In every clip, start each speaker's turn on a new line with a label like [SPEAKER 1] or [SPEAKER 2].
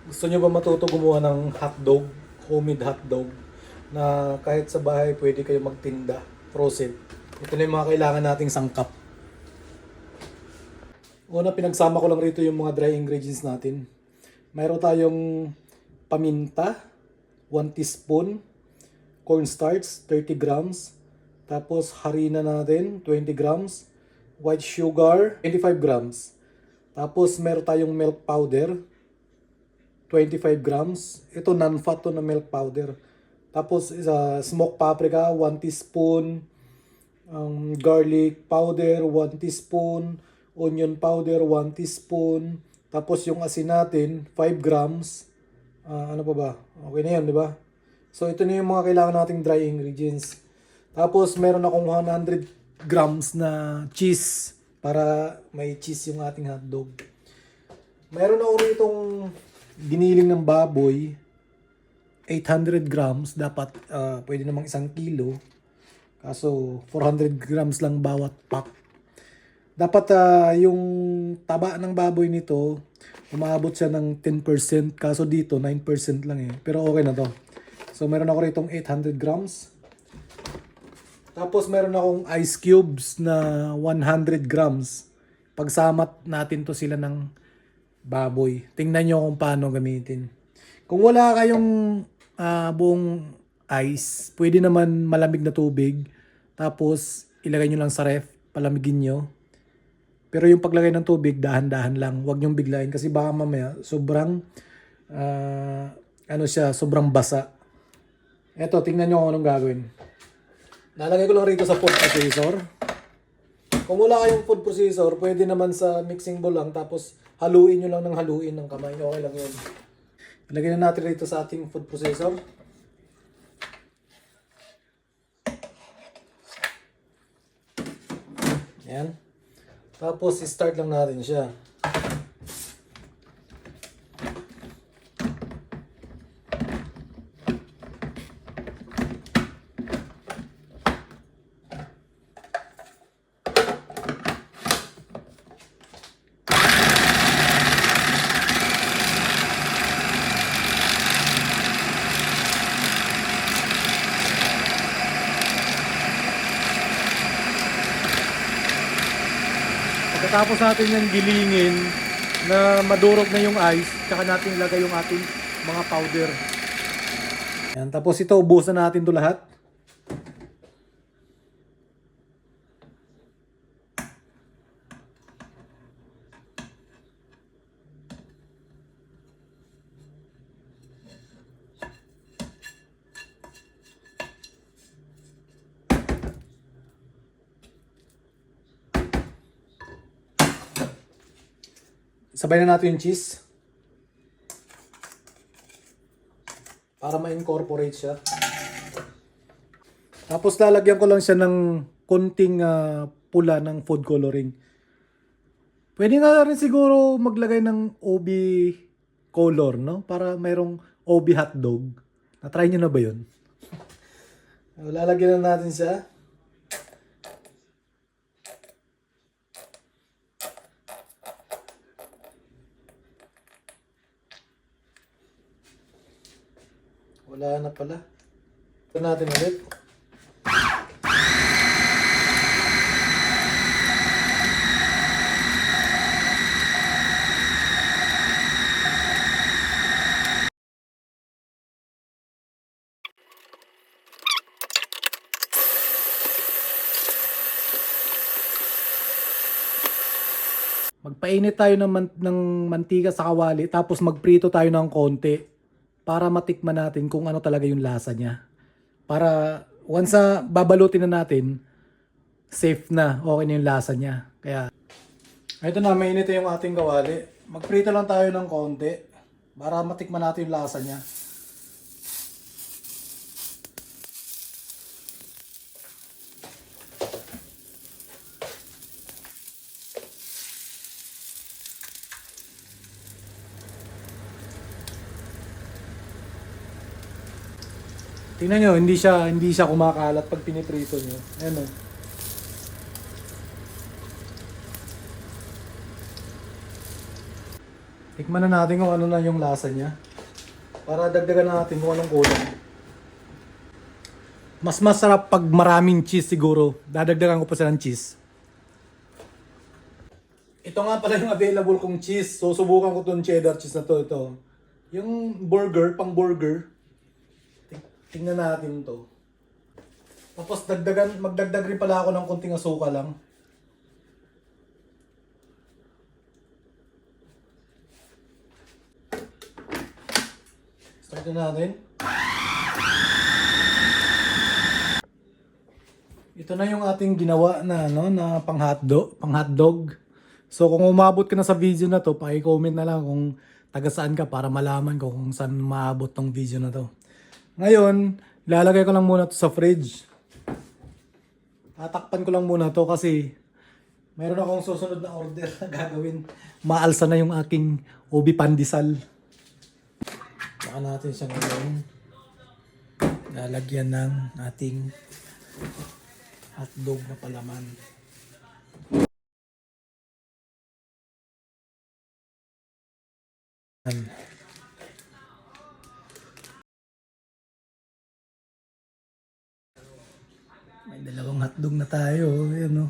[SPEAKER 1] Gusto nyo ba matuto gumawa ng hotdog, homemade hotdog, na kahit sa bahay pwede kayo magtinda, frozen? Ito na yung mga kailangan nating sangkap. Una, pinagsama ko lang rito yung mga dry ingredients natin. Mayroon tayong paminta, 1 teaspoon, cornstarch, 30 grams, tapos harina natin, 20 grams, white sugar, 25 grams. Tapos meron tayong milk powder, 25 grams. Ito non-fat to na milk powder. Tapos smoked paprika, 1 teaspoon. Garlic powder, 1 teaspoon. Onion powder, 1 teaspoon. Tapos yung asin natin, 5 grams. Ano pa ba? Okay na yan, di ba? So ito na yung mga kailangan nating dry ingredients. Tapos meron akong 100 grams na cheese para may cheese yung ating hotdog. Meron ako ritong giniling ng baboy, 800 grams, dapat pwede namang 1 kilo. Kaso 400 grams lang bawat pack. Dapat yung taba ng baboy nito, umaabot siya ng 10%, kaso dito 9% lang eh. Pero okay na to. So meron ako ritong 800 grams. Tapos meron akong ice cubes na 100 grams. Pagsamat natin to sila ng baboy. Tingnan nyo kung paano gamitin. Kung wala kayong buong ice, pwede naman malamig na tubig. Tapos ilagay nyo lang sa ref, palamigin nyo. Pero yung paglagay ng tubig, dahan-dahan lang. Huwag nyong biglayin kasi baka mamaya sobrang sobrang basa. Eto, tingnan nyo kung anong gagawin. Lalagay ko lang rito sa food processor. Kung wala kayong food processor, pwede naman sa mixing bowl lang. Tapos haluin nyo lang ng haluin ng kamay. Okay lang yun. Ilagay na natin rito sa ating food processor. Ayan. Tapos start lang natin siya. Pagkatapos natin yung gilingin na madurog na yung ice, tsaka natin ilagay yung ating mga powder. Yan, tapos ito, ubusan natin to lahat. Sabay na natin yung cheese. Para ma-incorporate siya. Tapos lalagyan ko lang siya ng konting pula ng food coloring. Pwede nga rin siguro maglagay ng OB color, no? Para mayroong OB hotdog. Na-try nyo na ba yun? Lalagyan na natin siya. Wala na pala. Ito natin ulit. Magpainit tayo ng mantika sa kawali, tapos magprito tayo ng konti para matikman natin kung ano talaga yung lasa niya. Para once babalutin na natin, safe na, okay na yung lasa niya. Kaya, ito na, mainit yung ating kawali. Magprito lang tayo ng konti para matikman natin yung lasa niya. Tingnan nyo, hindi siya kumakalat pag piniprito nyo. Ayan o. Tikman na natin kung ano na yung lasa niya. Para dagdagan natin kung anong kulang. Mas masarap pag maraming cheese siguro. Dadagdagan ko pa sila ng cheese. Ito nga pala yung available kong cheese. So, subukan ko itong cheddar cheese na to. Ito. Yung burger, pang burger. Tingnan natin to. Tapos magdagdag rin pala ako ng konting asuka lang. Start na natin. Ito na yung ating ginawa na na pang hotdog. So kung umabot ka na sa video na to, paki-comment na lang kung taga saan ka para malaman ko kung saan maabot tong video na to. Ngayon, ilalagay ko lang muna to sa fridge. Tatakpan ko lang muna to kasi mayroon akong susunod na order na gagawin. Maalsa na yung aking ubi pandesal. Baka natin siya ngayon lalagyan ng ating hotdog na palaman. May dalawang hotdog na tayo. Ayan o.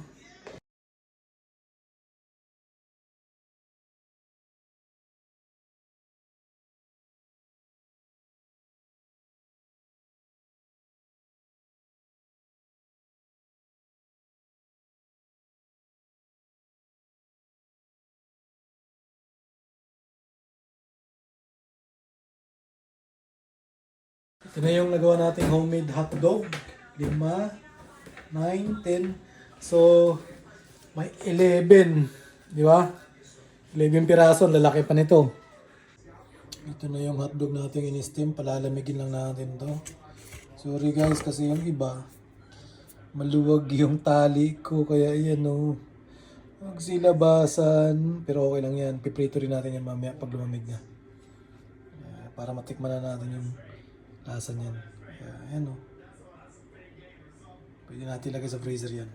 [SPEAKER 1] Ito na yung nagawa nating homemade hotdog. 5, 9, 10. So, may 11. Di ba? 11 piraso. Lalaki pa nito. Ito na yung hotdog nating in-steam. Palalamigin lang natin to. Sorry guys kasi yung iba maluwag yung tali ko. Kaya yan o. Magsilabasan. Pero okay lang yan. Piprito rin natin yan mamaya pag lumamig na. Para matikman na natin yung lasa niyan. Ayan o. Pwede natin ilagay sa freezer yan.